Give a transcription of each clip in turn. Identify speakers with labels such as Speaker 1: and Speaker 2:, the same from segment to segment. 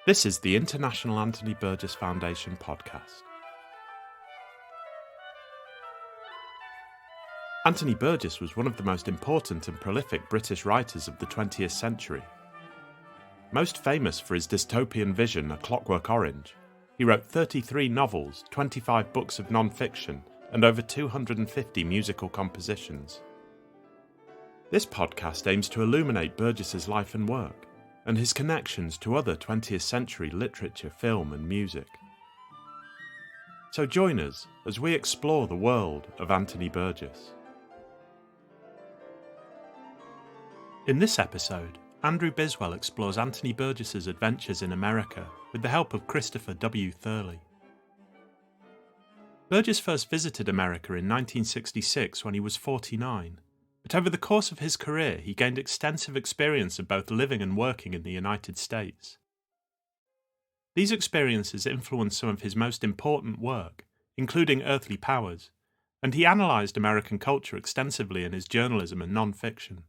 Speaker 1: This is the International Anthony Burgess Foundation podcast. Anthony Burgess was one of the most important and prolific British writers of the 20th century. Most famous for his dystopian vision, A Clockwork Orange, he wrote 33 novels, 25 books of non-fiction, and over 250 musical compositions. This podcast aims to illuminate Burgess's life and work, and his connections to other 20th century literature, film and music. So join us as we explore the world of Anthony Burgess. In this episode, Andrew Biswell explores Anthony Burgess's adventures in America with the help of Christopher W Thurley. Burgess first visited America in 1966 when he was 49. But over the course of his career, he gained extensive experience of both living and working in the United States. These experiences influenced some of his most important work, including Earthly Powers, and he analysed American culture extensively in his journalism and non-fiction.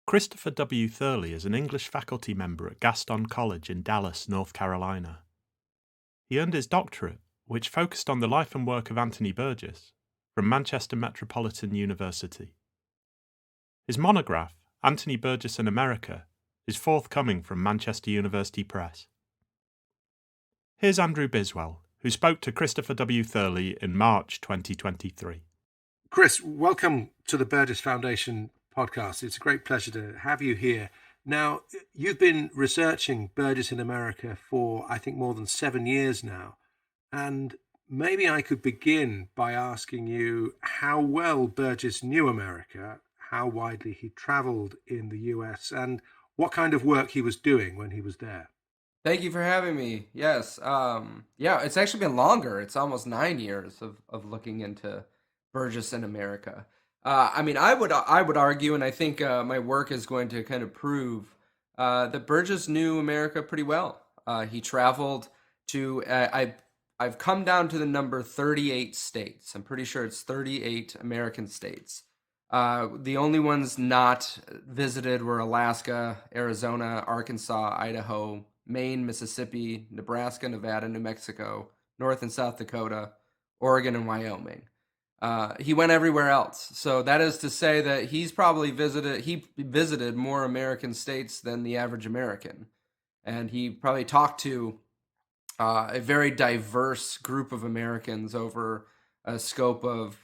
Speaker 1: Christopher W. Thurley is an English faculty member at Gaston College in Dallas, North Carolina. He earned his doctorate, which focused on the life and work of Anthony Burgess, from Manchester Metropolitan University. His monograph, Anthony Burgess and America, is forthcoming from Manchester University Press. Here's Andrew Biswell, who spoke to Christopher W. Thurley in March 2023.
Speaker 2: Chris, welcome to the Burgess Foundation podcast. It's a great pleasure to have you here. Now, you've been researching Burgess in America for, I think, more than 7 years now, and maybe I could begin by asking you how well Burgess knew America, how widely he travelled in the US, and what kind of work he was doing when he was there.
Speaker 3: Thank you for having me. Yes. It's actually been longer. It's almost 9 years of looking into Burgess in America. I would argue, and I think my work is going to kind of prove that Burgess knew America pretty well. He traveled to, I've come down to the number 38 states. I'm pretty sure it's 38 American states. The only ones not visited were Alaska, Arizona, Arkansas, Idaho, Maine, Mississippi, Nebraska, Nevada, New Mexico, North and South Dakota, Oregon, and Wyoming. He went everywhere else. So that is to say that he visited more American states than the average American. And he probably talked to a very diverse group of Americans over a scope of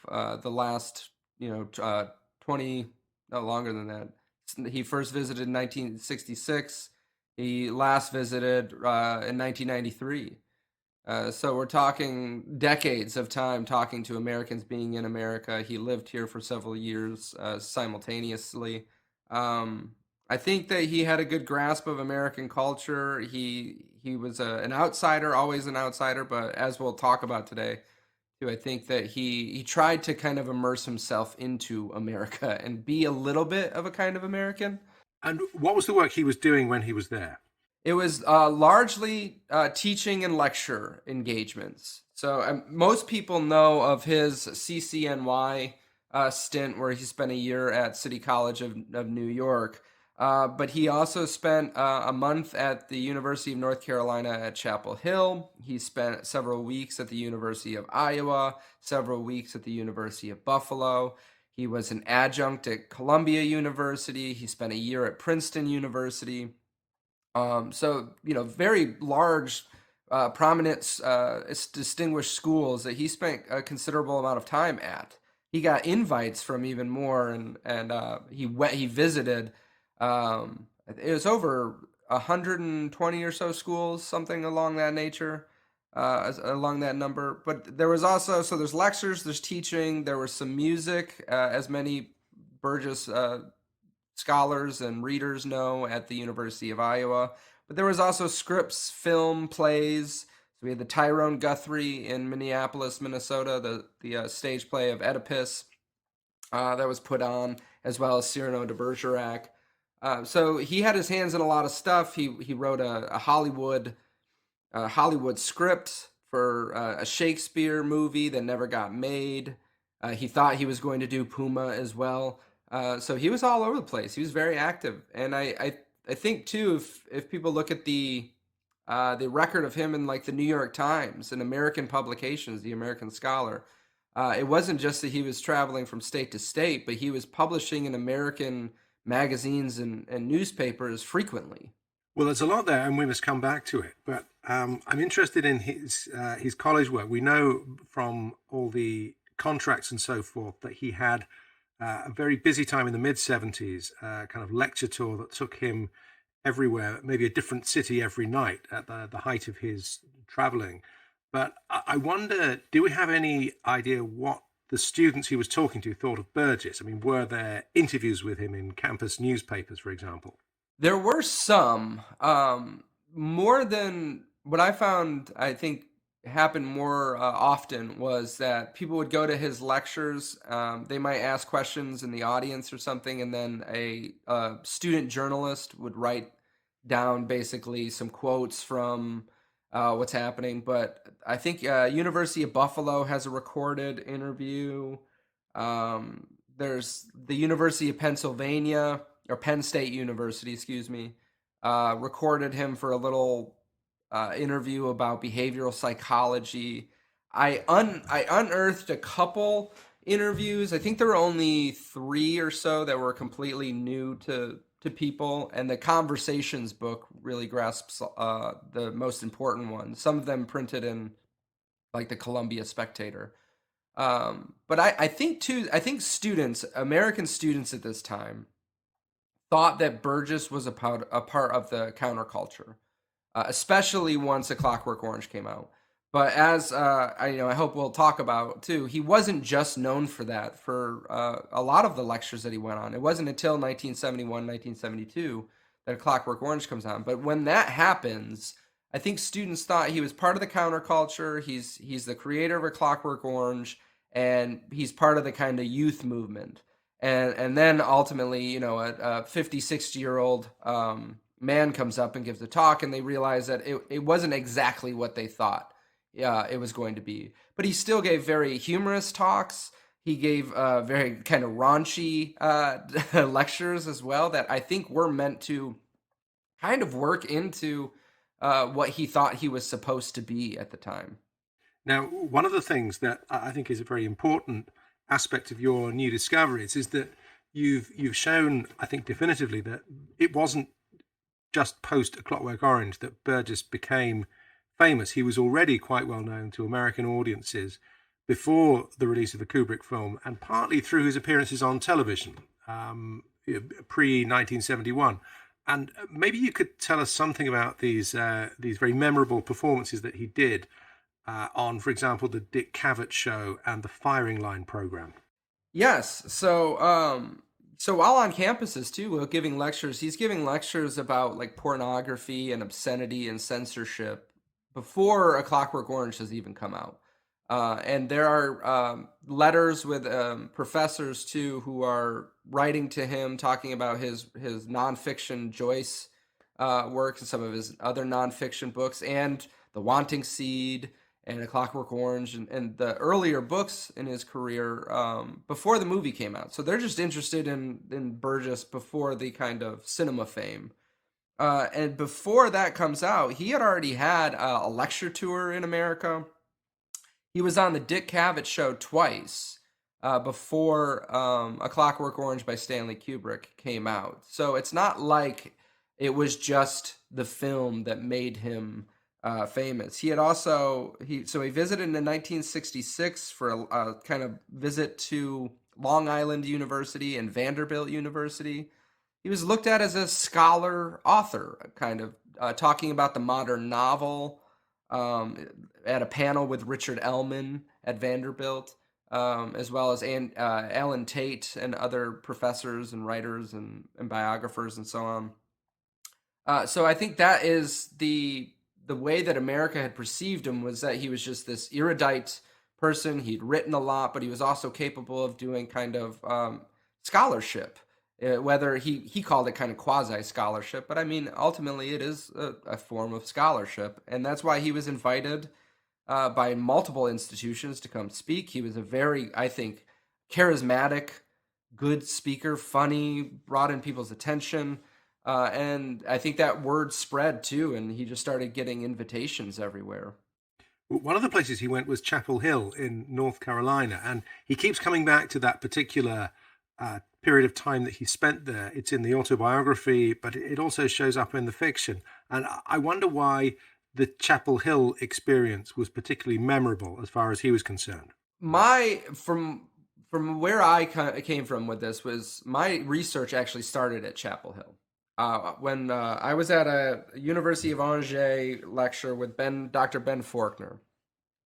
Speaker 3: the last, 20, no longer than that. He first visited in 1966. He last visited in 1993. So we're talking decades of time talking to Americans being in America. He lived here for several years simultaneously. I think that he had a good grasp of American culture. He was an outsider, always an outsider, but as we'll talk about today, too, I think that he tried to kind of immerse himself into America and be a little bit of a kind of American.
Speaker 2: And what was the work he was doing when he was there?
Speaker 3: It was largely teaching and lecture engagements. So most people know of his CCNY stint where he spent a year at City College of New York. But he also spent a month at the University of North Carolina at Chapel Hill. He spent several weeks at the University of Iowa, several weeks at the University of Buffalo. He was an adjunct at Columbia University. He spent a year at Princeton University. Very large, prominent, distinguished schools that he spent a considerable amount of time at. He got invites from even more, and he visited. It was over 120 or so schools, something along that nature, along that number. But there was also, so there's lectures, there's teaching, there was some music, as many Burgess scholars and readers know, at the University of Iowa. But there was also scripts, film, plays. So we had the Tyrone Guthrie in Minneapolis, Minnesota, the stage play of Oedipus that was put on, as well as Cyrano de Bergerac. So he had his hands in a lot of stuff. He wrote a Hollywood script for a Shakespeare movie that never got made. He thought he was going to do Puma as well. So he was all over the place. He was very active. And I I think too, if people look at the record of him in like the New York Times and American publications, the American Scholar, it wasn't just that he was traveling from state to state, but he was publishing in American magazines and newspapers frequently.
Speaker 2: Well, there's a lot there, and we must come back to it. But I'm interested in his college work. We know from all the contracts and so forth that he had a very busy time in the mid 70s, kind of lecture tour that took him everywhere, maybe a different city every night at the height of his traveling. But I wonder, do we have any idea what the students he was talking to thought of Burgess? I mean, were there interviews with him in campus newspapers, for example?
Speaker 3: There were some, more than what I found, I think happened more often was that people would go to his lectures. They might ask questions in the audience or something, and then a student journalist would write down basically some quotes from what's happening. But I think University of Buffalo has a recorded interview. There's the University of Pennsylvania, or Penn State University, excuse me, recorded him for a little interview about behavioral psychology. I unearthed a couple interviews. I think there were only 3 or so that were completely new to people, and the Conversations book really grasps the most important ones. Some of them printed in like the Columbia Spectator. But I think too, I think students, American students at this time, thought that Burgess was a part of the counterculture, especially once A Clockwork Orange came out. But as I hope we'll talk about too, he wasn't just known for that. For a lot of the lectures that he went on, it wasn't until 1971, 1972 that A Clockwork Orange comes on. But when that happens, I think students thought he was part of the counterculture. He's the creator of A Clockwork Orange, and he's part of the kind of youth movement. And then ultimately, a 50, 60-year-old man comes up and gives a talk, and they realize that it wasn't exactly what they thought it was going to be. But he still gave very humorous talks. He gave very kind of raunchy lectures as well that I think were meant to kind of work into what he thought he was supposed to be at the time.
Speaker 2: Now, one of the things that I think is a very important aspect of your new discoveries is that you've shown, I think, definitively that it wasn't just post A Clockwork Orange that Burgess became famous. He was already quite well known to American audiences before the release of the Kubrick film, and partly through his appearances on television pre-1971. And maybe you could tell us something about these very memorable performances that he did on, for example, the Dick Cavett Show and the Firing Line program.
Speaker 3: Yes. So while on campuses too, while giving lectures, he's giving lectures about like pornography and obscenity and censorship before A Clockwork Orange has even come out. And there are letters with professors too who are writing to him, talking about his nonfiction Joyce works and some of his other nonfiction books, and The Wanting Seed and A Clockwork Orange and the earlier books in his career before the movie came out. So they're just interested in Burgess before the kind of cinema fame. And before that comes out, he had already had a lecture tour in America. He was on the Dick Cavett Show twice before A Clockwork Orange by Stanley Kubrick came out. So it's not like it was just the film that made him famous. He had also he visited in 1966 for a kind of visit to Long Island University and Vanderbilt University. He was looked at as a scholar author, kind of talking about the modern novel at a panel with Richard Ellman at Vanderbilt, as well as Alan Tate and other professors and writers and biographers and so on. So I think that is the way that America had perceived him, was that he was just this erudite person. He'd written a lot, but he was also capable of doing kind of scholarship. Whether he called it kind of quasi-scholarship, but I mean, ultimately it is a form of scholarship. And that's why he was invited by multiple institutions to come speak. He was a very, I think, charismatic, good speaker, funny, brought in people's attention. And I think that word spread too, and he just started getting invitations everywhere.
Speaker 2: One of the places he went was Chapel Hill in North Carolina, and he keeps coming back to that particular period of time that he spent there. It's in the autobiography, but it also shows up in the fiction. And I wonder why the Chapel Hill experience was particularly memorable as far as he was concerned.
Speaker 3: My from where I came from with this was my research actually started at Chapel Hill. When I was at a University of Angers lecture with Dr. Ben Faulkner,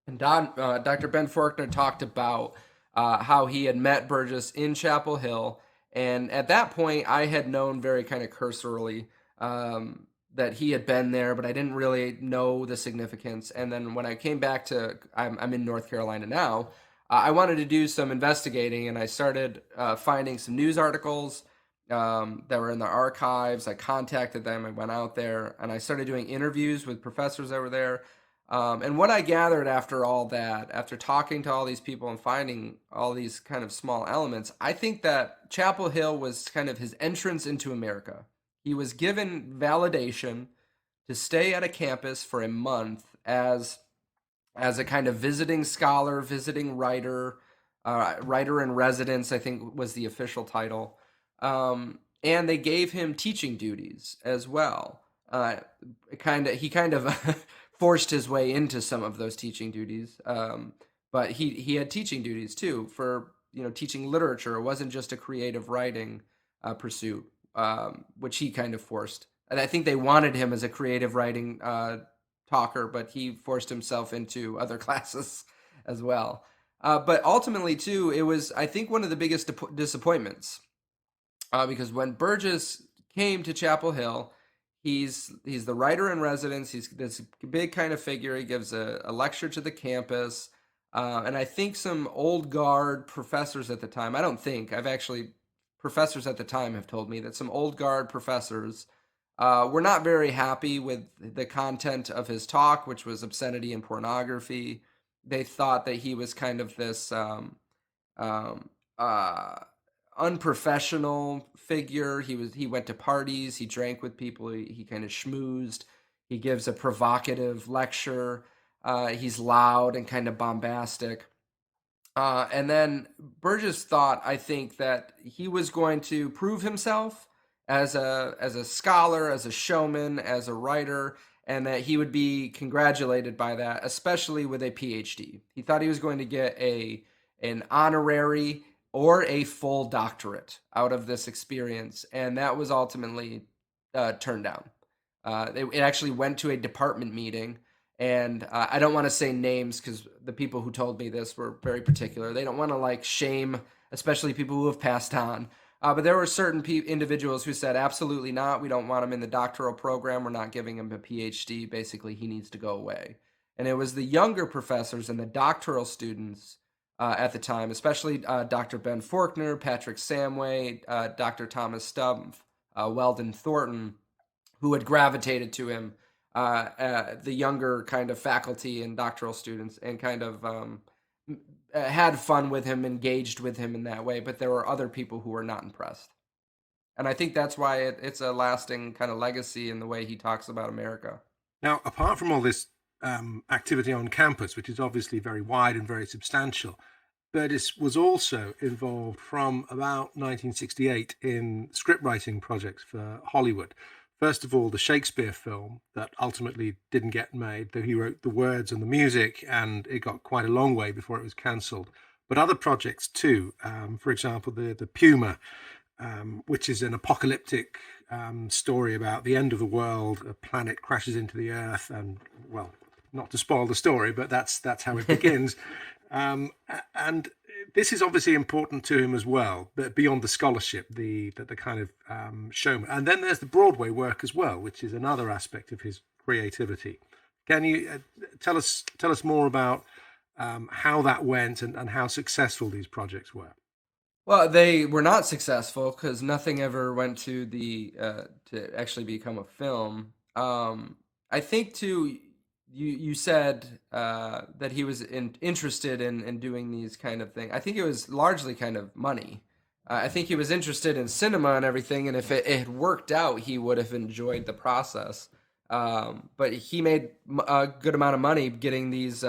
Speaker 3: and Dr. Ben Faulkner talked about how he had met Burgess in Chapel Hill, and at that point, I had known very kind of cursorily that he had been there, but I didn't really know the significance. And then when I came back I'm in North Carolina now. I wanted to do some investigating, and I started finding some news articles that were in the archives. I contacted them. I went out there, and I started doing interviews with professors that were there. And what I gathered after all that, after talking to all these people and finding all these kind of small elements, I think that Chapel Hill was kind of his entrance into America. He was given validation to stay at a campus for a month as a kind of visiting scholar, visiting writer, writer in residence, I think was the official title. And they gave him teaching duties as well. He kind of forced his way into some of those teaching duties, but he had teaching duties too for teaching literature. It wasn't just a creative writing pursuit, which he kind of forced. And I think they wanted him as a creative writing talker, but he forced himself into other classes as well. But ultimately, too, it was, I think, one of the biggest disappointments because when Burgess came to Chapel Hill, he's the writer in residence. He's this big kind of figure. He gives a lecture to the campus. And I think some old guard professors at the time, professors at the time have told me that some old guard professors were not very happy with the content of his talk, which was obscenity and pornography. They thought that he was kind of this unprofessional figure. He went to parties, he drank with people, he kind of schmoozed. He gives a provocative lecture. He's loud and kind of bombastic. And then Burgess thought, I think, that he was going to prove himself as a scholar, as a showman, as a writer, and that he would be congratulated by that, especially with a PhD. He thought he was going to get an honorary or a full doctorate out of this experience, and that was ultimately turned down. It actually went to a department meeting, and I don't want to say names because the people who told me this were very particular. They don't want to shame, especially people who have passed on. But there were certain individuals who said, absolutely not. We don't want him in the doctoral program. We're not giving him a PhD. Basically, he needs to go away. And it was the younger professors and the doctoral students at the time, especially Dr. Ben Faulkner, Patrick Samway, Dr. Thomas Stumpf, Weldon Thornton, who had gravitated to him, the younger kind of faculty and doctoral students, and kind of had fun with him, engaged with him in that way, but there were other people who were not impressed. And I think that's why it's a lasting kind of legacy in the way he talks about America.
Speaker 2: Now, apart from all this activity on campus, which is obviously very wide and very substantial, Burgess was also involved from about 1968 in script writing projects for Hollywood. First of all, the Shakespeare film that ultimately didn't get made, though he wrote the words and the music, and it got quite a long way before it was cancelled. But other projects too, for example, the Puma, which is an apocalyptic story about the end of the world. A planet crashes into the Earth, and, well, not to spoil the story, but that's how it begins. And this is obviously important to him as well, but beyond the scholarship, the kind of showman. And then there's the Broadway work as well, which is another aspect of his creativity. Can you tell us more about how that went and how successful these projects were?
Speaker 3: Well, they were not successful because nothing ever went to actually become a film. I think too. You said that he was interested in doing these kind of things. I think it was largely kind of money. I think he was interested in cinema and everything, and if it had worked out, he would have enjoyed the process. But he made a good amount of money getting these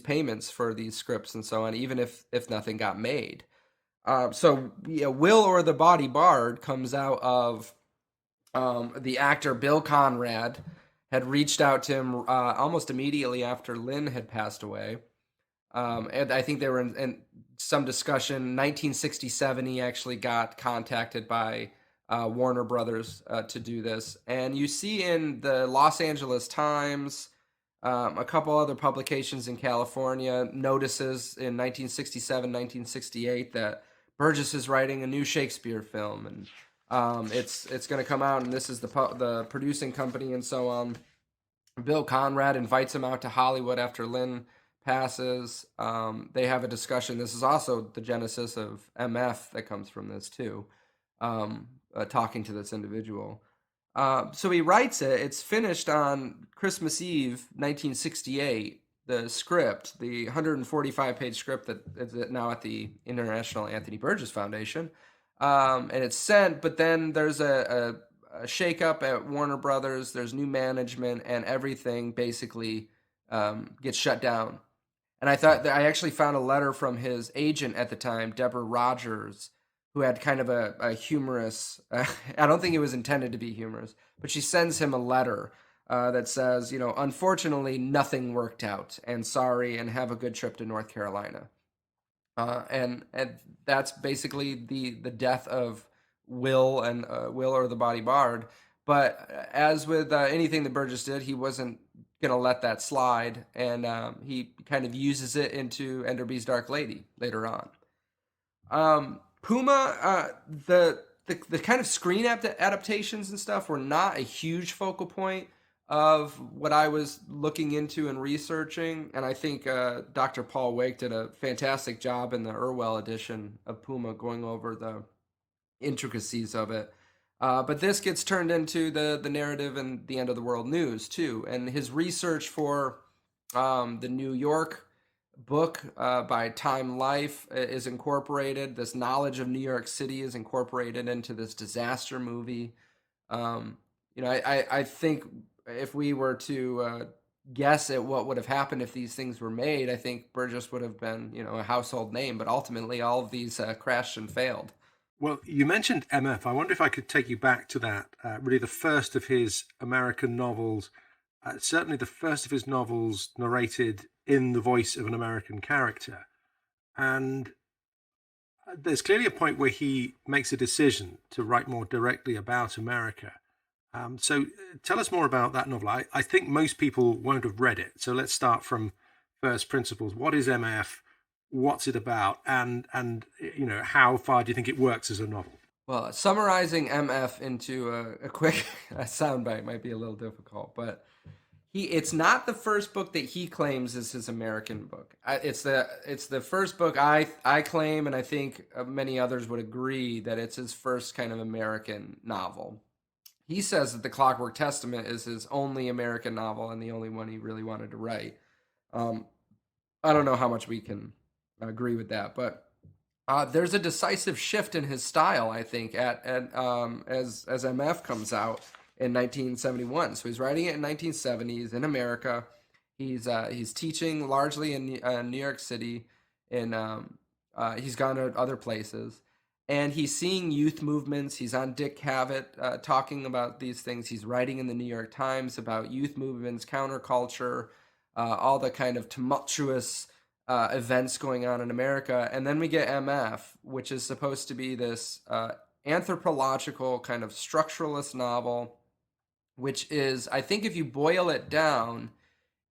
Speaker 3: payments for these scripts and so on, even if nothing got made. So yeah, Will or the Body Bard comes out of the actor Bill Conrad had reached out to him almost immediately after Lynn had passed away. And I think they were in some discussion. 1967, he actually got contacted by Warner Brothers to do this. And you see in the Los Angeles Times, a couple other publications in California, notices in 1967, 1968 that Burgess is writing a new Shakespeare film, and it's going to come out, and this is the producing company and so on. Bill Conrad invites him out to Hollywood after Lynn passes. They have a discussion. This is also the genesis of MF that comes from this too, talking to this individual. So he writes it. It's finished on Christmas Eve, 1968. The script, the 145-page script that is now at the International Anthony Burgess Foundation, and it's sent. But then there's a shakeup at Warner Brothers. There's new management, and everything basically gets shut down. And I thought that I actually found a letter from his agent at the time, Deborah Rogers, who had kind of a humorous, I don't think it was intended to be humorous, but she sends him a letter that says, unfortunately, nothing worked out, and sorry, and have a good trip to North Carolina. And that's basically the death of Will and Will or the Body Bard. But as with anything that Burgess did, he wasn't going to let that slide, and he kind of uses it into Enderby's Dark Lady later on. Puma, the kind of screen adaptations and stuff were not a huge focal point of what I was looking into and researching, and I think Dr. Paul Wake did a fantastic job in the Irwell edition of Puma, going over the intricacies of it. But this gets turned into the narrative and the end of the world news too, and his research for the New York book by Time Life is incorporated. This knowledge of New York City is incorporated into this disaster movie. I think if we were to guess at what would have happened if these things were made, I think Burgess would have been, a household name. But ultimately, all of these crashed and failed.
Speaker 2: Well, you mentioned MF. I wonder if I could take you back to that. Really, the first of his American novels, certainly the first of his novels narrated in the voice of an American character. And there's clearly a point where he makes a decision to write more directly about America. So tell us more about that novel. I think most people won't have read it. So let's start from first principles. What is MF? What's it about? And how far do you think it works as a novel?
Speaker 3: Well, summarizing MF into a quick soundbite might be a little difficult, but it's not the first book that he claims is his American book. It's the first book I claim, and I think many others would agree that it's his first kind of American novel. He says that The Clockwork Testament is his only American novel and the only one he really wanted to write. I don't know how much we can agree with that, but there's a decisive shift in his style, I think, as MF comes out in 1971. So he's writing it in 1970s in America. He's teaching largely in New York City, and he's gone to other places. And he's seeing youth movements. He's on Dick Cavett talking about these things. He's writing in the New York Times about youth movements, counterculture, all the kind of tumultuous events going on in America. And then we get MF, which is supposed to be this anthropological kind of structuralist novel, which is, I think if you boil it down,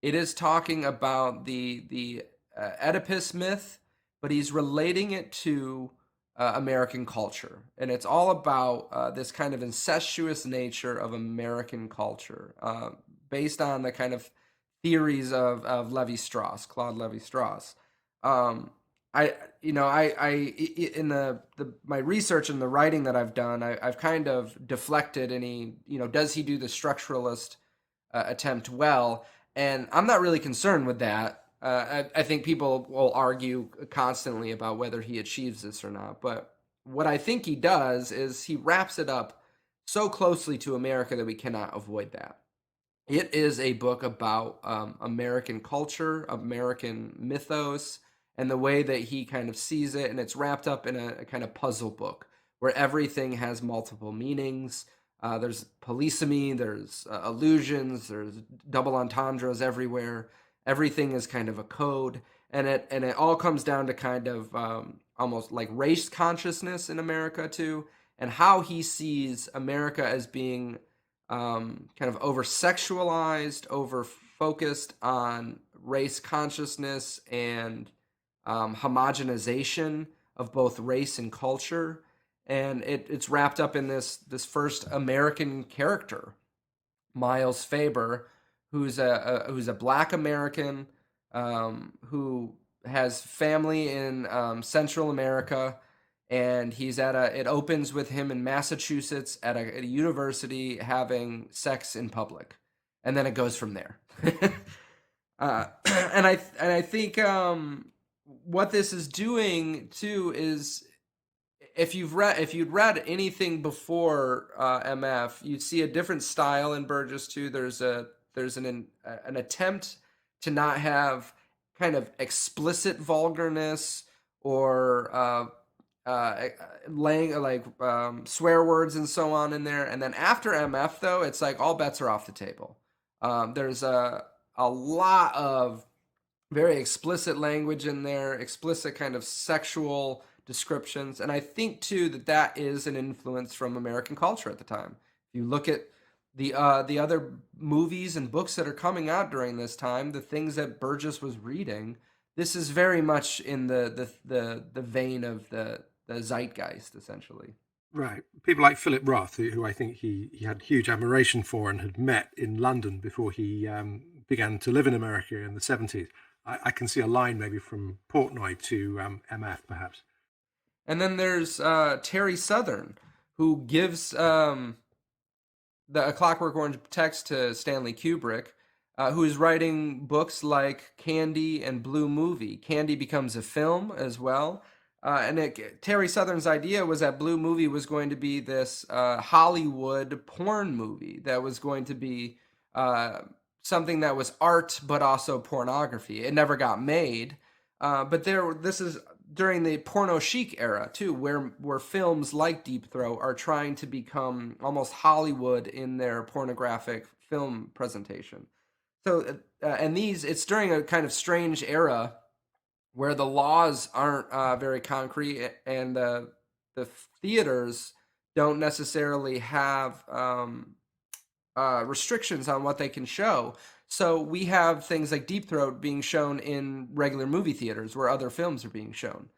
Speaker 3: it is talking about the Oedipus myth, but he's relating it to American culture. And it's all about this kind of incestuous nature of American culture, based on the kind of theories of Lévi-Strauss, Claude Lévi-Strauss. In my research and the writing that I've done, I've kind of deflected any, does he do the structuralist attempt well? And I'm not really concerned with that. I think people will argue constantly about whether he achieves this or not, but what I think he does is he wraps it up so closely to America that we cannot avoid that. It is a book about American culture, American mythos, and the way that he kind of sees it. And it's wrapped up in a kind of puzzle book where everything has multiple meanings. There's polysemy, there's allusions, there's double entendres everywhere. Everything is kind of a code, and it all comes down to kind of almost like race consciousness in America too, and how he sees America as being kind of over sexualized, over focused on race consciousness and homogenization of both race and culture. And it's wrapped up in this first American character, Miles Faber, who's a Black American who has family in Central America, and it opens with him in Massachusetts at a university having sex in public, and then it goes from there. And I think what this is doing too is, if you'd read anything before MF, you'd see a different style in Burgess too. There's an attempt to not have kind of explicit vulgarness or swear words and so on in there. And then after MF though, it's like all bets are off the table. There's a lot of very explicit language in there, explicit kind of sexual descriptions, and I think too that is an influence from American culture at the time. If you look at the other movies and books that are coming out during this time, the things that Burgess was reading, this is very much in the vein of the zeitgeist, essentially.
Speaker 2: Right. People like Philip Roth, who I think he had huge admiration for and had met in London before he began to live in America in the 70s. I can see a line maybe from Portnoy to MF, perhaps.
Speaker 3: And then there's Terry Southern, who gives A Clockwork Orange text to Stanley Kubrick, who is writing books like Candy and Blue Movie. Candy becomes a film as well. Terry Southern's idea was that Blue Movie was going to be this Hollywood porn movie that was going to be something that was art but also pornography. It never got made, but this is during the porno chic era too, where films like Deep Throat are trying to become almost Hollywood in their pornographic film presentation. So it's during a kind of strange era where the laws aren't very concrete, and the theaters don't necessarily have restrictions on what they can show. So we have things like Deep Throat being shown in regular movie theaters where other films are being shown.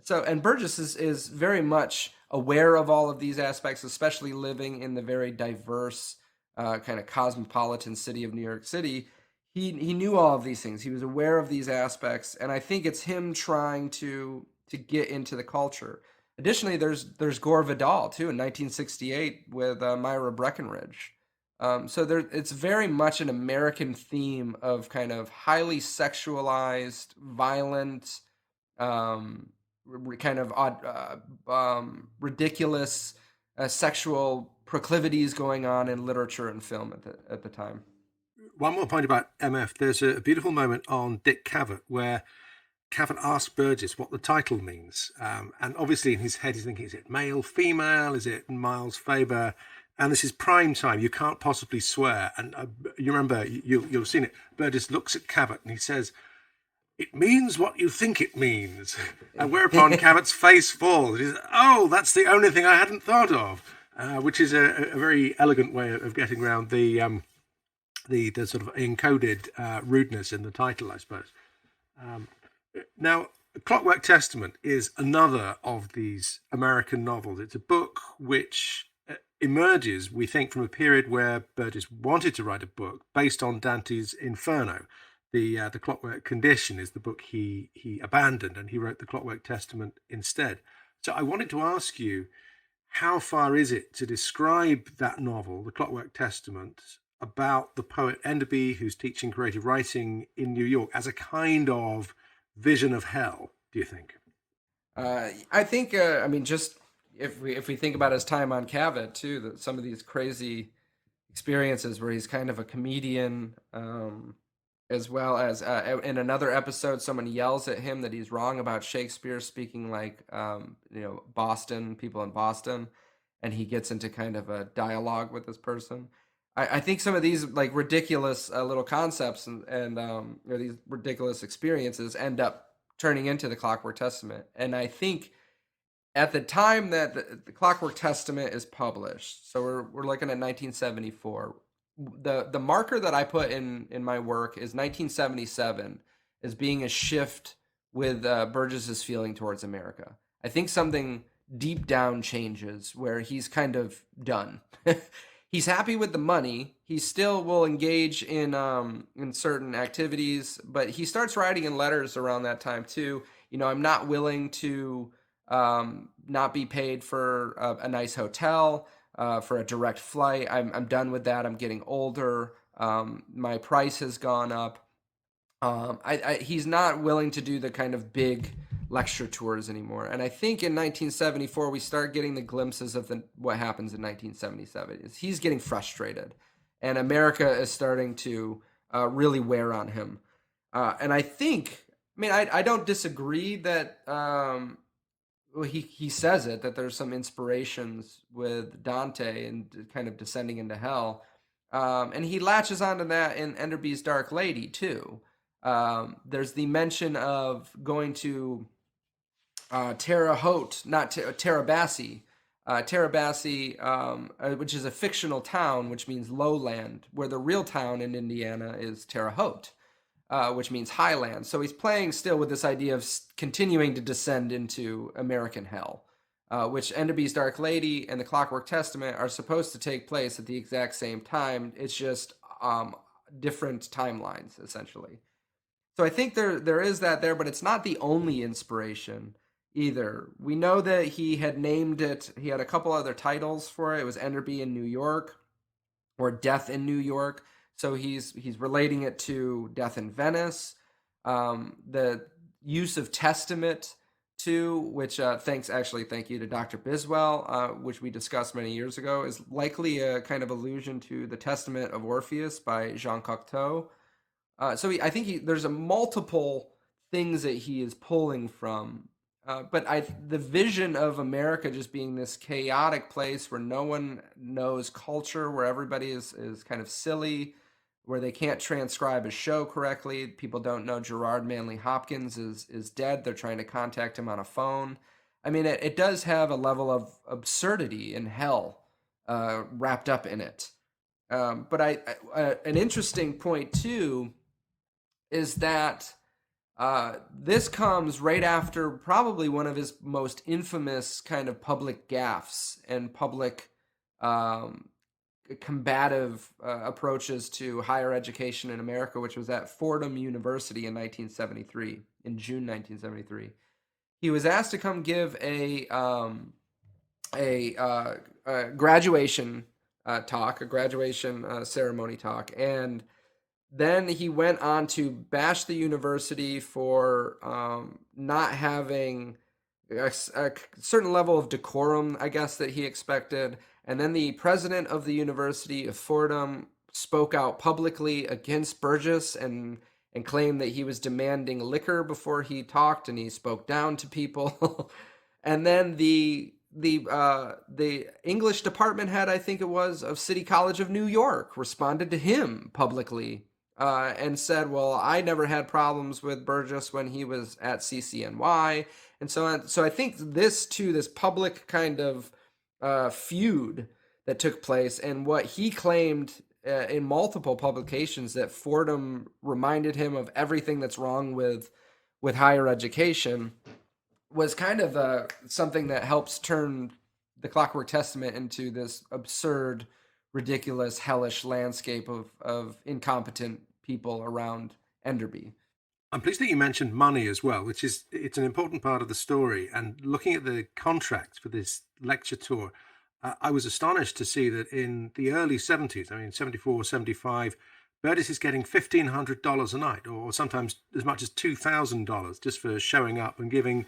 Speaker 3: And Burgess is very much aware of all of these aspects, especially living in the very diverse kind of cosmopolitan city of New York City. He knew all of these things. He was aware of these aspects, and I think it's him trying to get into the culture. Additionally, there's Gore Vidal too in 1968 with Myra Breckinridge. It's very much an American theme of kind of highly sexualized, violent, kind of odd, ridiculous sexual proclivities going on in literature and film at the time.
Speaker 2: One more point about MF. There's a beautiful moment on Dick Cavett where Cavett asks Burgess what the title means. And obviously in his head he's thinking, is it male, female? Is it Miles Faber? And this is prime time. You can't possibly swear. And you remember, you'll have seen it. Burgess looks at Cavett and he says, "It means what you think it means." And whereupon Cavett's face falls. He says, "Oh, that's the only thing I hadn't thought of," which is a very elegant way of getting around the sort of encoded rudeness in the title, I suppose. Now, Clockwork Testament is another of these American novels. It's a book which emerges, we think, from a period where Burgess wanted to write a book based on Dante's Inferno. The Clockwork Condition is the book he abandoned, and he wrote the Clockwork Testament instead. So I wanted to ask you, how far is it to describe that novel, The Clockwork Testament, about the poet Enderby, who's teaching creative writing in New York, as a kind of vision of hell, do you think?
Speaker 3: I think, just if we think about his time on Cavett too, that some of these crazy experiences where he's kind of a comedian, as well as in another episode, someone yells at him that he's wrong about Shakespeare speaking like Boston, people in Boston, and he gets into kind of a dialogue with this person. I think some of these like ridiculous little concepts and or these ridiculous experiences end up turning into the Clockwork Testament. And I think at the time that the Clockwork Testament is published, so we're looking at 1974. The marker that I put in my work is 1977 as being a shift with Burgess's feeling towards America. I think something deep down changes where he's kind of done. He's happy with the money. He still will engage in certain activities, but he starts writing in letters around that time too. I'm not willing to not be paid for a nice hotel, for a direct flight. I'm done with that. I'm getting older. My price has gone up. He's not willing to do the kind of big lecture tours anymore. And I think in 1974, we start getting the glimpses of what happens in 1977. He's getting frustrated, and America is starting to really wear on him. And I think, I don't disagree that he says it, that there's some inspirations with Dante and kind of descending into hell. And he latches onto that in Enderby's Dark Lady too. There's the mention of going to Terre Haute, not Terabassi, which is a fictional town, which means lowland, where the real town in Indiana is Terre Haute, which means highland. So he's playing still with this idea of continuing to descend into American hell, which Enderby's Dark Lady and the Clockwork Testament are supposed to take place at the exact same time. It's just different timelines, essentially. So I think there is that there, but it's not the only inspiration either. We know that he had named it, he had a couple other titles for it. It was Enderby in New York or Death in New York. So he's relating it to Death in Venice. The use of Testament too, which thank you to Dr. Biswell, which we discussed many years ago, is likely a kind of allusion to the Testament of Orpheus by Jean Cocteau. I think there's a multiple things that he is pulling from. But the vision of America just being this chaotic place where no one knows culture, where everybody is kind of silly, where they can't transcribe a show correctly. People don't know Gerard Manley Hopkins is dead. They're trying to contact him on a phone. It does have a level of absurdity and hell wrapped up in it. But an interesting point too is that this comes right after probably one of his most infamous kind of public gaffes and public combative approaches to higher education in America, which was at Fordham University in June 1973. He was asked to come give a graduation talk, a graduation ceremony talk, and then he went on to bash the university for not having a certain level of decorum, I guess, that he expected. And then the president of the University of Fordham spoke out publicly against Burgess and claimed that he was demanding liquor before he talked, and he spoke down to people. And then the English department head, I think it was, of City College of New York responded to him publicly and said, well, I never had problems with Burgess when he was at CCNY, and so on. So I think this public kind of feud that took place, and what he claimed in multiple publications, that Fordham reminded him of everything that's wrong with higher education, was kind of something that helps turn the Clockwork Testament into this absurd, ridiculous, hellish landscape of incompetent people around Enderby.
Speaker 2: I'm pleased that you mentioned money as well, it's an important part of the story. And looking at the contract for this lecture tour, I was astonished to see that in the early 70s, 74, 75, Burgess is getting $1,500 a night, or sometimes as much as $2,000 just for showing up and giving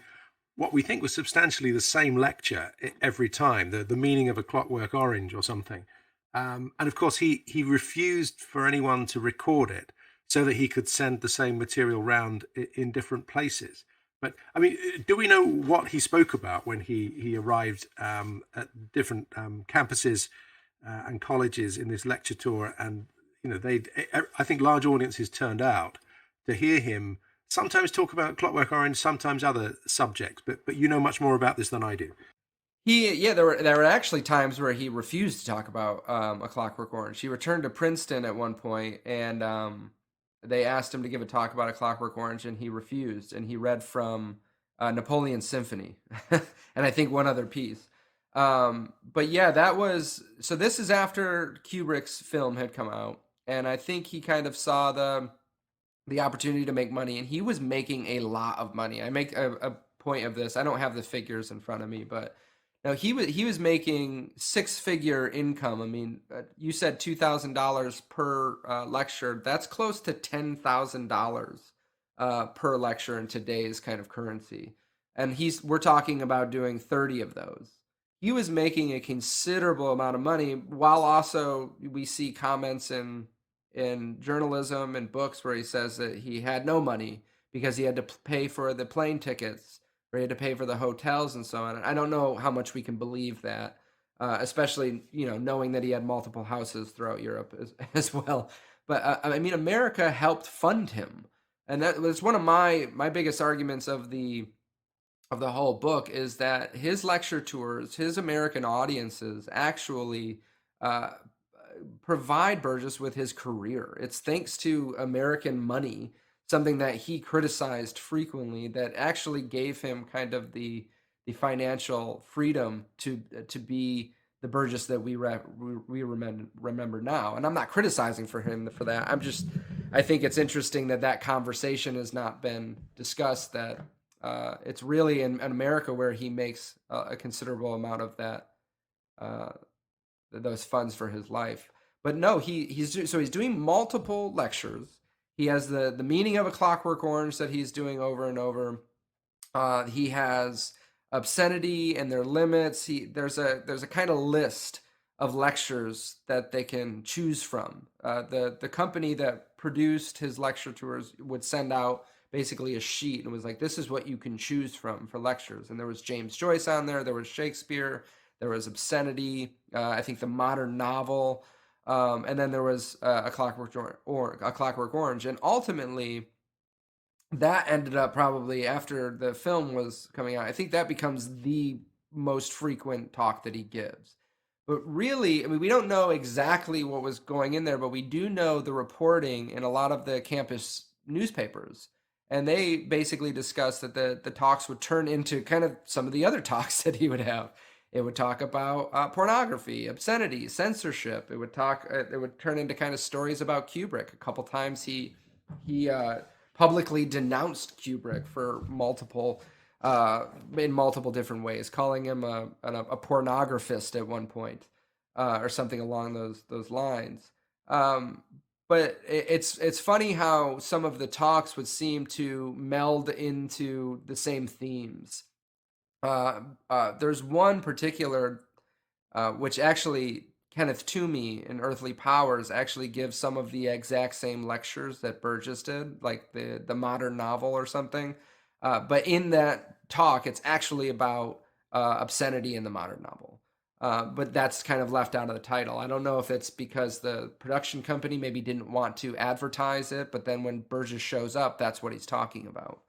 Speaker 2: what we think was substantially the same lecture every time, the meaning of a Clockwork Orange or something. And of course, he refused for anyone to record it so that he could send the same material round in different places. But I mean, do we know what he spoke about when he arrived at different campuses and colleges in this lecture tour? And I think large audiences turned out to hear him sometimes talk about Clockwork Orange, sometimes other subjects. But you know much more about this than I do.
Speaker 3: There were actually times where he refused to talk about A Clockwork Orange. He returned to Princeton at one point, and they asked him to give a talk about A Clockwork Orange, and he refused. And he read from Napoleon's Symphony, and I think one other piece. But yeah, so this is after Kubrick's film had come out, and I think he kind of saw the opportunity to make money, and he was making a lot of money. I make a point of this. I don't have the figures in front of me, but no, he was making six-figure income. I mean, you said $2,000 per lecture. That's close to $10,000 per lecture in today's kind of currency. And we're talking about doing 30 of those. He was making a considerable amount of money, while also we see comments in journalism and books where he says that he had no money because he had to pay for the plane tickets, or he had to pay for the hotels and so on. And I don't know how much we can believe that, especially knowing that he had multiple houses throughout Europe as well. But I mean, America helped fund him, and that was one of my biggest arguments of the whole book, is that his lecture tours, his American audiences actually provide Burgess with his career. It's thanks to American money, something that he criticized frequently, that actually gave him kind of the financial freedom to be the Burgess that we remember now. And I'm not criticizing for him for that. I think it's interesting that conversation has not been discussed, that it's really in America where he makes a considerable amount of those funds for his life. But no, he's doing multiple lectures. He has the meaning of A Clockwork Orange that he's doing over and over. He has obscenity and their limits. There's a kind of list of lectures that they can choose from. The company that produced his lecture tours would send out basically a sheet and was like, this is what you can choose from for lectures. And there was James Joyce on there. There was Shakespeare. There was obscenity. I think the modern novel. And then there was A Clockwork Orange. And ultimately, that ended up probably, after the film was coming out, I think that becomes the most frequent talk that he gives. But really, I mean, we don't know exactly what was going in there, but we do know the reporting in a lot of the campus newspapers. And they basically discussed that the talks would turn into kind of some of the other talks that he would have. It would talk about pornography, obscenity, censorship. It would turn into kind of stories about Kubrick. A couple times he publicly denounced Kubrick for in multiple different ways, calling him a pornographist at one point, or something along those lines. But it's funny how some of the talks would seem to meld into the same themes. There's one particular, which actually Kenneth Toomey in Earthly Powers actually gives some of the exact same lectures that Burgess did, like the modern novel or something. But in that talk, it's actually about obscenity in the modern novel. But that's kind of left out of the title. I don't know if it's because the production company maybe didn't want to advertise it, but then when Burgess shows up, that's what he's talking about.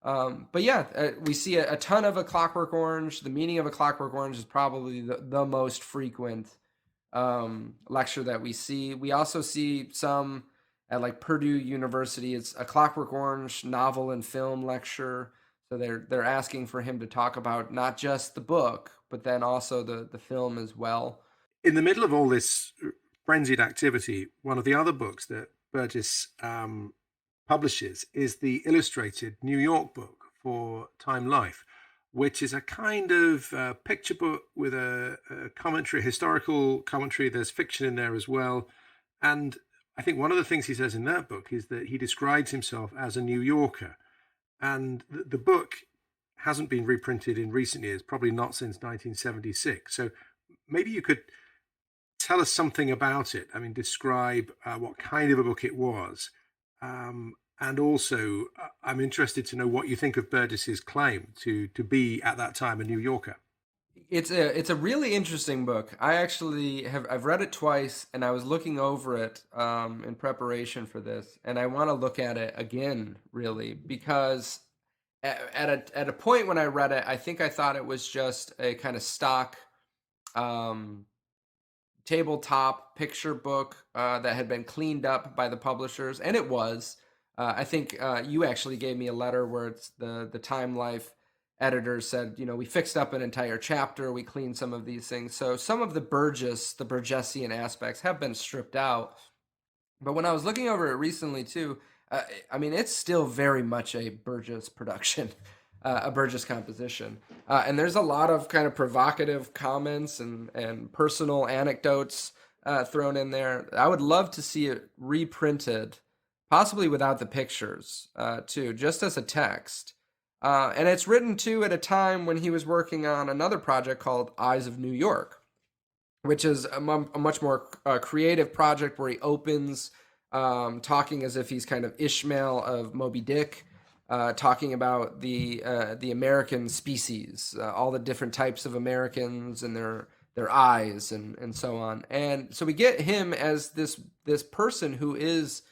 Speaker 3: But yeah, we see a ton of A Clockwork Orange. The meaning of A Clockwork Orange is probably the most frequent lecture that we see. We also see some at like Purdue University. It's A Clockwork Orange novel and film lecture. So they're asking for him to talk about not just the book, but then also the film as well.
Speaker 2: In the middle of all this frenzied activity, one of the other books that Burgess publishes is the illustrated New York book for Time Life, which is a kind of picture book with a commentary, historical commentary. There's fiction in there as well. And I think one of the things he says in that book is that he describes himself as a New Yorker. And the book hasn't been reprinted in recent years, probably not since 1976. So maybe you could tell us something about it. I mean, describe what kind of a book it was. And also, I'm interested to know what you think of Burgess's claim to be at that time a New Yorker.
Speaker 3: It's a really interesting book. I've read it twice, and I was looking over it in preparation for this, and I want to look at it again, really, because at a point when I read it, I think I thought it was just a kind of stock tabletop picture book that had been cleaned up by the publishers, and it was. I think you actually gave me a letter where it's the Time Life editors said, we fixed up an entire chapter, we cleaned some of these things. So some of the Burgessian aspects have been stripped out. But when I was looking over it recently too, it's still very much a Burgess production, a Burgess composition. And there's a lot of kind of provocative comments and personal anecdotes thrown in there. I would love to see it reprinted, possibly without the pictures too, just as a text. And it's written too at a time when he was working on another project called Eyes of New York, which is a much more creative project where he opens talking as if he's kind of Ishmael of Moby Dick, talking about the American species, all the different types of Americans and their eyes and so on. And so we get him as this person who is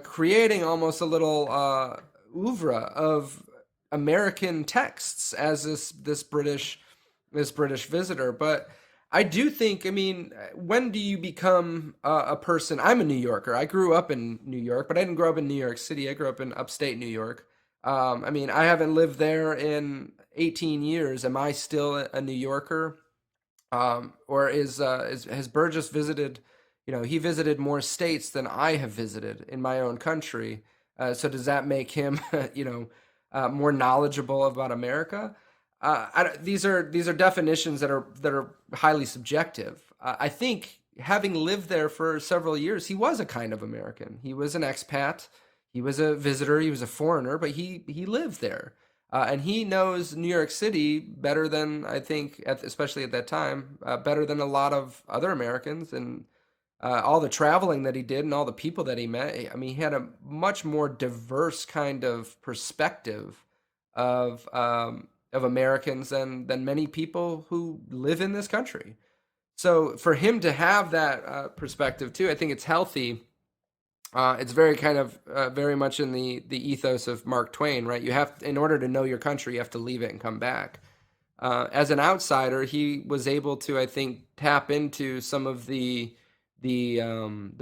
Speaker 3: creating almost a little oeuvre of American texts as this British visitor. But I do think, when do you become a person? I'm a New Yorker. I grew up in New York, but I didn't grow up in New York City. I grew up in upstate New York. I haven't lived there in 18 years. Am I still a New Yorker? Or has Burgess visited? He visited more states than I have visited in my own country. So does that make him, more knowledgeable about America? These are definitions that are highly subjective. I think having lived there for several years, he was a kind of American. He was an expat. He was a visitor. He was a foreigner, but he lived there. And he knows New York City better than, I think, especially at that time, better than a lot of other Americans. And all the traveling that he did and all the people that he met, he had a much more diverse kind of perspective of Americans than many people who live in this country. So for him to have that perspective too, I think it's healthy. It's very kind of very much in the ethos of Mark Twain, right? You have, in order to know your country, you have to leave it and come back. As an outsider, he was able to, I think, tap into some of the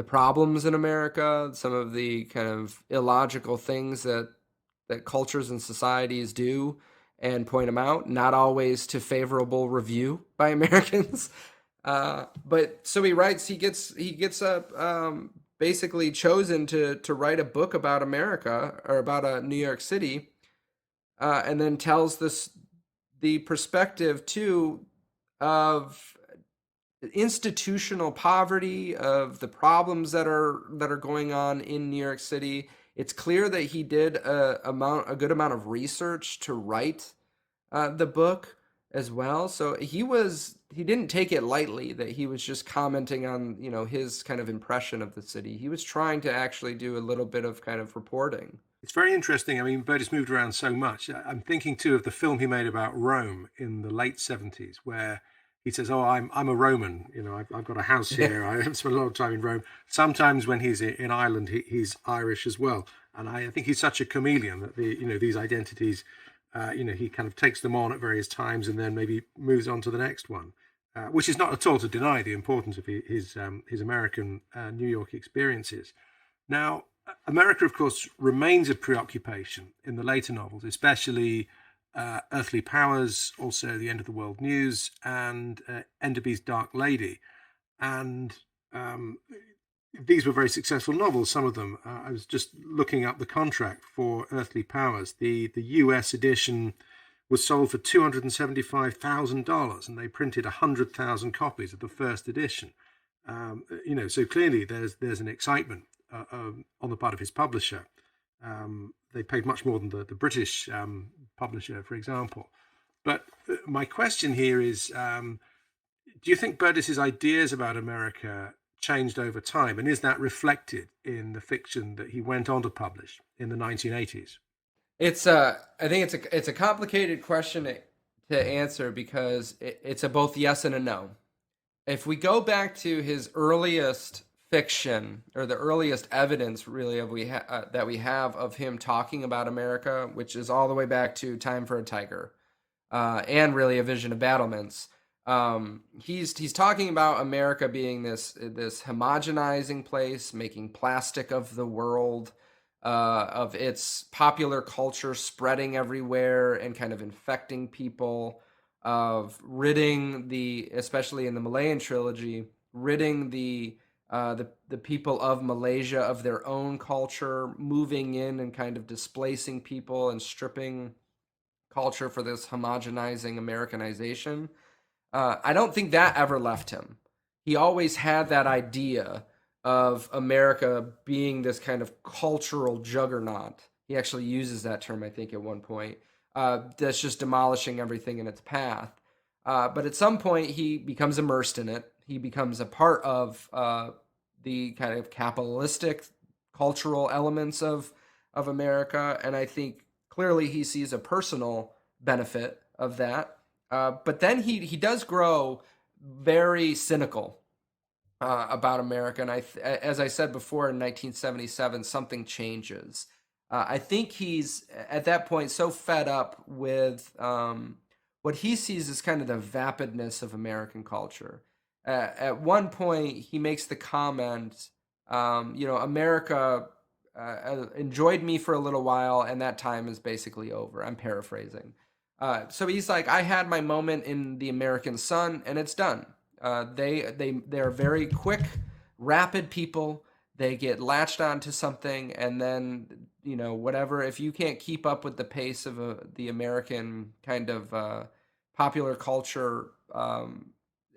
Speaker 3: problems in America, some of the kind of illogical things that cultures and societies do, and point them out, not always to favorable review by Americans. But so he writes, he gets basically chosen to write a book about America or about New York City, and then tells the perspective too of institutional poverty, of the problems that are going on in New York City. It's clear that he did a good amount of research to write the book as well. So he didn't take it lightly that he was just commenting on, his kind of impression of the city. He was trying to actually do a little bit of kind of reporting.
Speaker 2: It's very interesting. Burgess moved around so much. I'm thinking too of the film he made about Rome in the late 70s, where he says, "Oh, I'm a Roman. I've got a house here. I spent a lot of time in Rome." Sometimes when he's in Ireland, he's Irish as well. And I think he's such a chameleon that these identities, he kind of takes them on at various times and then maybe moves on to the next one, which is not at all to deny the importance of his American New York experiences. Now, America, of course, remains a preoccupation in the later novels, especially Earthly Powers, also The End of the World News, and Enderby's Dark Lady. And these were very successful novels, some of them. I was just looking up the contract for Earthly Powers. The US edition was sold for $275,000, and they printed 100,000 copies of the first edition. So clearly there's an excitement on the part of his publisher They paid much more than the British publisher, for example. But my question here is, do you think Burgess's ideas about America changed over time? And is that reflected in the fiction that he went on to publish in the 1980s?
Speaker 3: I think it's a complicated question to answer because it's a both yes and a no. If we go back to his earliest fiction or the earliest evidence really that we have of him talking about America, which is all the way back to Time for a Tiger, and really A Vision of Battlements. He's talking about America being this homogenizing place, making plastic of the world, of its popular culture spreading everywhere and kind of infecting people, of ridding especially in the Malayan trilogy, ridding the people of Malaysia of their own culture, moving in and kind of displacing people and stripping culture for this homogenizing Americanization. I don't think that ever left him. He always had that idea of America being this kind of cultural juggernaut. He actually uses that term, I think, at one point. That's just demolishing everything in its path. But at some point, he becomes immersed in it. He becomes a part of the kind of capitalistic cultural elements of America, and I think clearly he sees a personal benefit of that. But then he does grow very cynical about America, and as I said before, in 1977, something changes. I think he's at that point so fed up with what he sees as kind of the vapidness of American culture. At one point, he makes the comment, America enjoyed me for a little while, and that time is basically over. I'm paraphrasing. So he's like, I had my moment in the American sun, and it's done. They're very quick, rapid people. They get latched onto something, and then whatever. If you can't keep up with the pace of the American kind of popular culture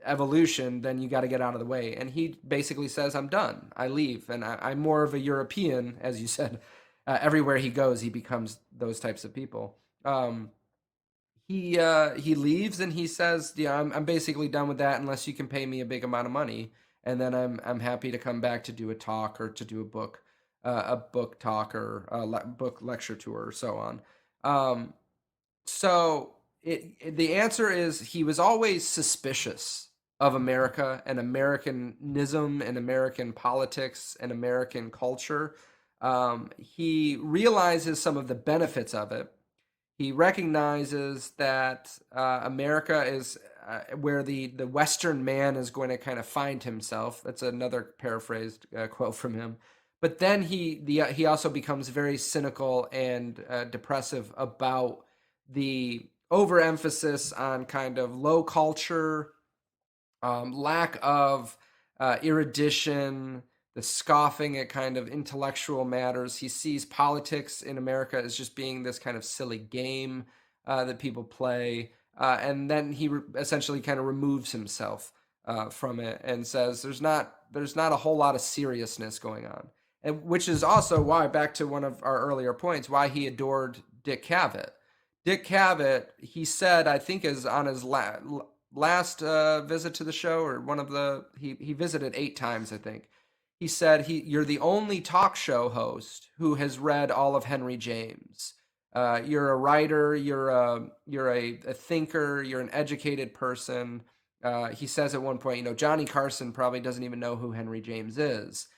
Speaker 3: evolution, then you got to get out of the way. And he basically says, I'm done. I leave. And I'm more of a European, as you said. Everywhere he goes, he becomes those types of people. He leaves and he says, I'm basically done with that unless you can pay me a big amount of money. And then I'm happy to come back to do a talk or to do a book talk or a book lecture tour or so on. So the answer is he was always suspicious of America and Americanism and American politics and American culture. He realizes some of the benefits of it. He recognizes that America is where the Western man is going to kind of find himself. That's another paraphrased quote from him. But then he also becomes very cynical and depressive about the overemphasis on kind of low culture, lack of erudition, the scoffing at kind of intellectual matters. He sees politics in America as just being this kind of silly game that people play. And then he essentially kind of removes himself from it and says there's not a whole lot of seriousness going on. And which is also why, back to one of our earlier points, why he adored Dick Cavett. Dick Cavett, he said, I think is on his last visit to the show, or one of he visited 8 times, I think. He said, you're the only talk show host who has read all of Henry James. You're a writer, you're a thinker, you're an educated person. He says at one point, Johnny Carson probably doesn't even know who Henry James is.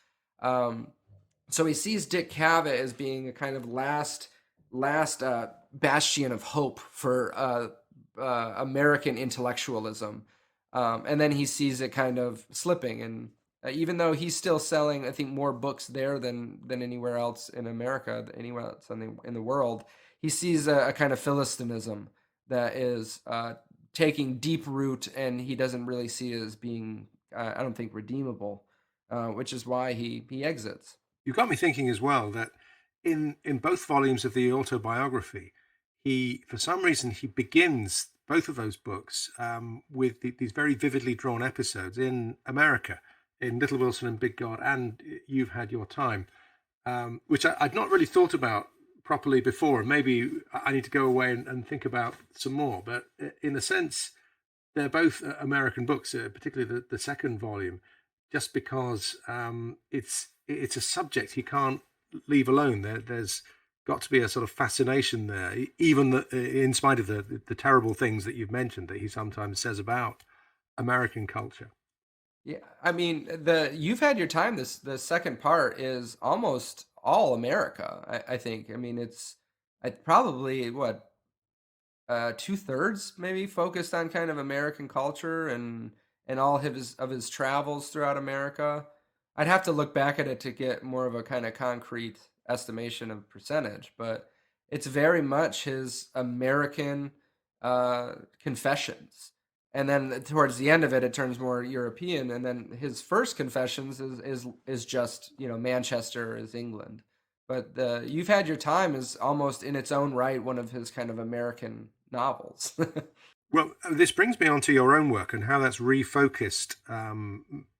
Speaker 3: So he sees Dick Cavett as being a kind of last bastion of hope for American intellectual,ism. And then he sees it kind of slipping. And even though he's still selling, I think, more books there than anywhere else in America, anywhere else in the world, he sees a kind of Philistinism that is taking deep root, and he doesn't really see it as being, I don't think, redeemable, which is why he exits.
Speaker 2: You got me thinking as well that in both volumes of the autobiography, for some reason, he begins both of those books with these very vividly drawn episodes in America, in Little Wilson and Big God, and You've Had Your Time. which I'd not really thought about properly before. And maybe I need to go away and think about some more. But in a sense, they're both American books, particularly the second volume, just because it's a subject he can't leave alone. There's got to be a sort of fascination there, even in spite of the terrible things that you've mentioned that he sometimes says about American culture.
Speaker 3: Yeah, I mean, the you've had your time. The second part is almost all America. I think. I mean, it's probably what 2/3 maybe focused on kind of American culture and all of his travels throughout America. I'd have to look back at it to get more of a kind of concrete estimation of percentage, but it's very much his American confessions. And then towards the end of it, it turns more European. And then his first confessions is just Manchester is England. But the You've Had Your Time is almost in its own right one of his kind of American novels.
Speaker 2: Well, this brings me on to your own work and how that's refocused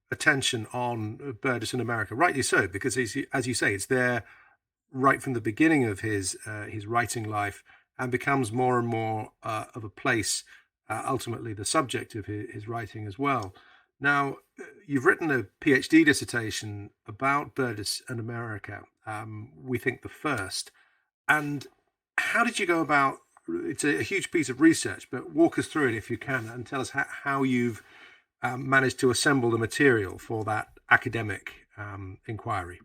Speaker 2: attention on Burgess and America. Rightly so, because as you say, it's there right from the beginning of his writing life and becomes more and more of a place, ultimately the subject of his writing as well. Now, you've written a PhD dissertation about Burgess and America, we think the first. And how did you go about? It's a huge piece of research, but walk us through it if you can and tell us how you've managed to assemble the material for that academic inquiry.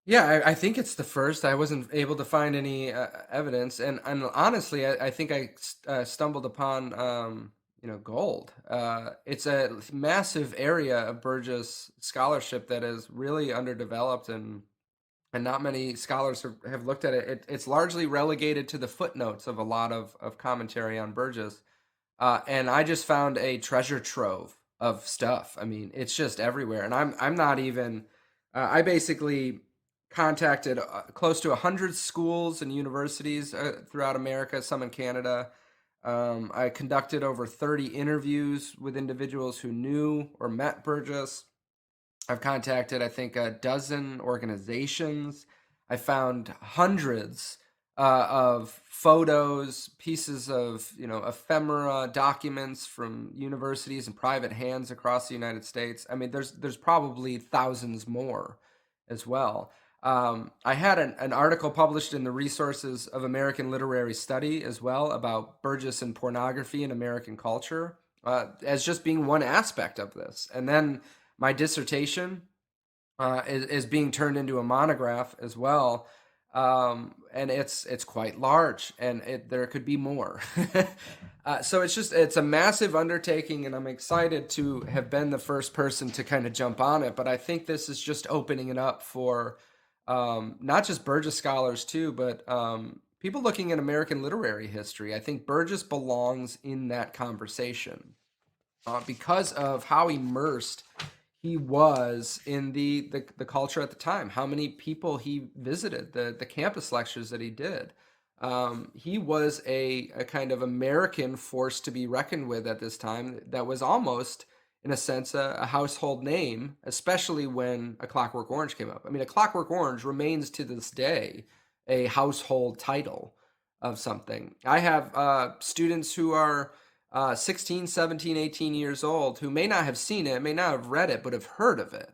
Speaker 3: Yeah, I think it's the first. I wasn't able to find any evidence, and honestly, I think I stumbled upon gold. It's a massive area of Burgess scholarship that is really underdeveloped, and not many scholars have looked at it. It's largely relegated to the footnotes of a lot of commentary on Burgess, and I just found a treasure trove of stuff. I mean, it's just everywhere, and I'm not even. I basically contacted close to 100 schools and universities throughout America, some in Canada. I conducted over 30 interviews with individuals who knew or met Burgess. I've contacted, I think, a dozen organizations. I found hundreds of photos, pieces of, ephemera, documents from universities and private hands across the United States. I mean, there's probably thousands more as well. I had an article published in the Resources of American Literary Study as well about Burgess and pornography in American culture as just being one aspect of this. And then my dissertation is being turned into a monograph as well, and it's quite large, and there could be more. So it's a massive undertaking, and I'm excited to have been the first person to kind of jump on it. But I think this is just opening it up for not just Burgess scholars too, but people looking at American literary history. I think Burgess belongs in that conversation because of how immersed he was in the culture at the time, how many people he visited, the campus lectures that he did. He was a kind of American force to be reckoned with at this time that was almost, in a sense, a household name, especially when A Clockwork Orange came up. I mean, A Clockwork Orange remains to this day a household title of something. I have students who are 16, 17, 18 years old who may not have seen it, may not have read it, but have heard of it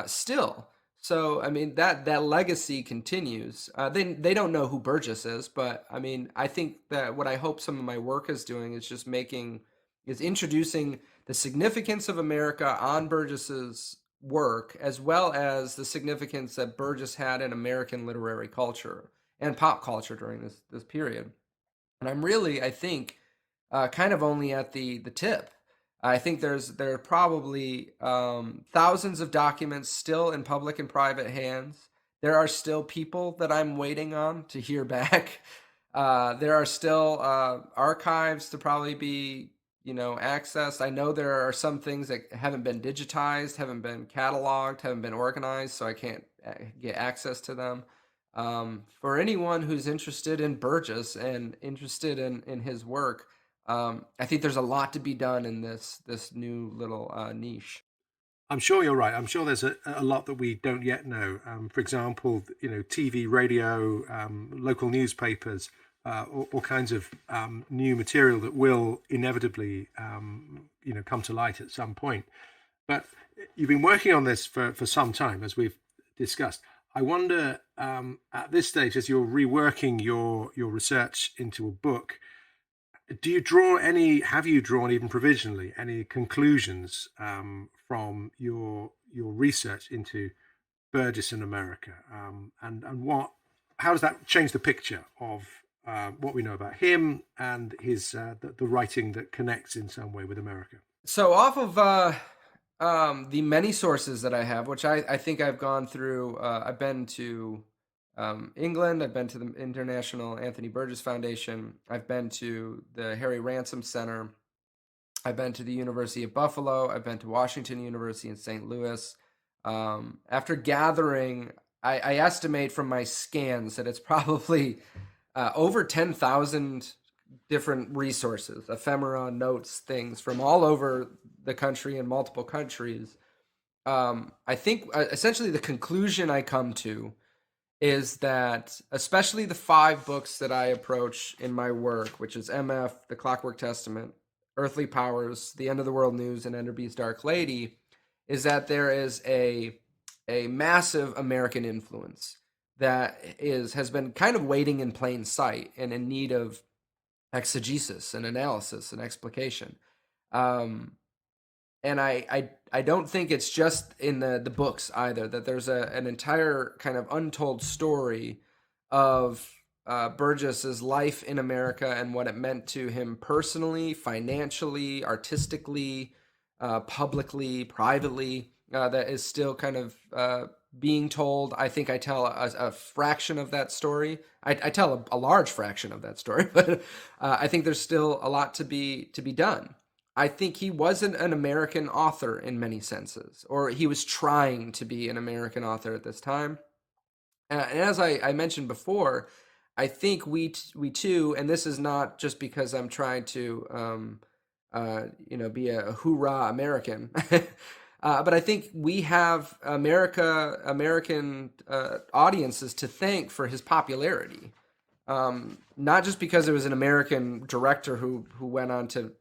Speaker 3: still. So, I mean, that legacy continues. They don't know who Burgess is, but I mean, I think that what I hope some of my work is doing is just introducing the significance of America on Burgess's work, as well as the significance that Burgess had in American literary culture and pop culture during this period. And I think, kind of only at the tip. I think there are probably thousands of documents still in public and private hands. There are still people that I'm waiting on to hear back. There are still archives to probably be accessed. I know there are some things that haven't been digitized, haven't been cataloged, haven't been organized, so I can't get access to them. For anyone who's interested in Burgess and interested in his work, I think there's a lot to be done in this new little niche.
Speaker 2: I'm sure you're right. I'm sure there's a lot that we don't yet know. For example, TV, radio, local newspapers, all kinds of new material that will inevitably, come to light at some point. But you've been working on this for some time, as we've discussed. I wonder, at this stage, as you're reworking your research into a book, have you drawn even provisionally any conclusions from your research into Burgess and America, and how does that change the picture of what we know about him and his the writing that connects in some way with America?
Speaker 3: So off of the many sources that I have, which I think I've gone through, I've been to England, I've been to the International Anthony Burgess Foundation, I've been to the Harry Ransom Center, I've been to the University of Buffalo, I've been to Washington University in St. Louis. After gathering, I estimate from my scans that it's probably over 10,000 different resources, ephemera, notes, things from all over the country and multiple countries. I think essentially the conclusion I come to is that especially the 5 books that I approach in my work, which is MF, The Clockwork Testament, Earthly Powers, The End of the World News, and Enderby's Dark Lady, is that there is a massive American influence that has been kind of waiting in plain sight and in need of exegesis and analysis and explication. And I don't think it's just in the books either, that there's an entire kind of untold story of Burgess's life in America and what it meant to him personally, financially, artistically, publicly, privately, that is still kind of being told. I think I tell a fraction of that story. I tell a large fraction of that story, but I think there's still a lot to be done. I think he wasn't an American author in many senses, or he was trying to be an American author at this time. And as I mentioned before, I think we too, and this is not just because I'm trying to, be a hoorah American, but I think we have American audiences to thank for his popularity. Not just because it was an American director who went on to,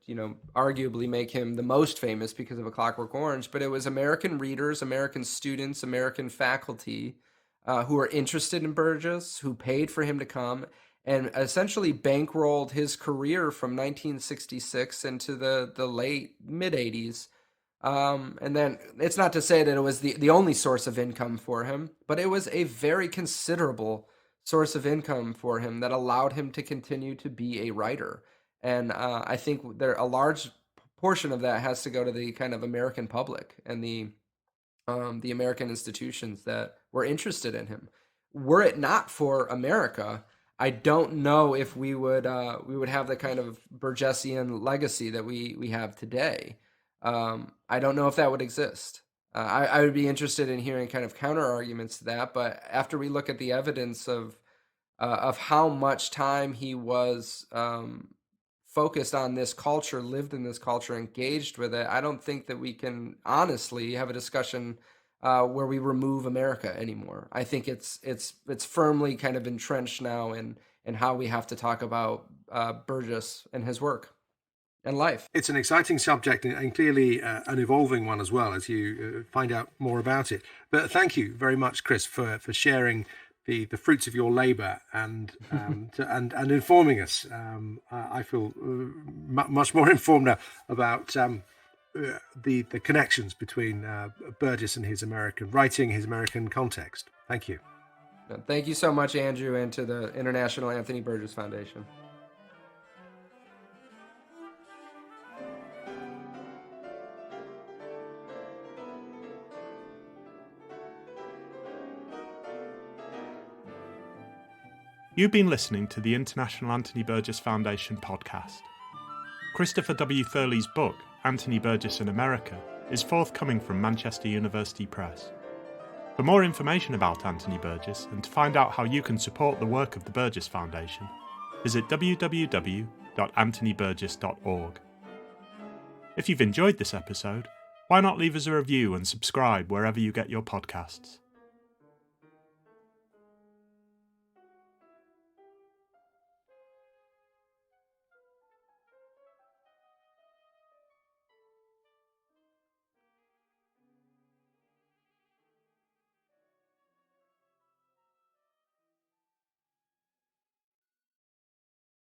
Speaker 3: arguably make him the most famous because of A Clockwork Orange, but it was American readers, American students, American faculty who were interested in Burgess, who paid for him to come, and essentially bankrolled his career from 1966 into the late mid-'80s. And then it's not to say that it was the only source of income for him, but it was a very considerable source of income for him that allowed him to continue to be a writer. And I think a large portion of that has to go to the kind of American public and the American institutions that were interested in him. Were it not for America, I don't know if we would have the kind of Burgessian legacy that we have today. I don't know if that would exist. I would be interested in hearing kind of counter arguments to that, but after we look at the evidence of how much time he was focused on this culture, lived in this culture, engaged with it, I don't think that we can honestly have a discussion where we remove America anymore. I think it's firmly kind of entrenched now in how we have to talk about Burgess and his work and life.
Speaker 2: It's an exciting subject and clearly an evolving one as well as you find out more about it. But thank you very much, Chris, for sharing the fruits of your labour and and informing us. I feel much more informed now about the connections between Burgess and his American writing, his American context. Thank you.
Speaker 3: Thank you so much, Andrew, and to the International Anthony Burgess Foundation.
Speaker 1: You've been listening to the International Anthony Burgess Foundation podcast. Christopher W. Thurley's book, Anthony Burgess and America, is forthcoming from Manchester University Press. For more information about Anthony Burgess and to find out how you can support the work of the Burgess Foundation, visit www.anthonyburgess.org. If you've enjoyed this episode, Why not leave us a review and subscribe wherever you get your podcasts?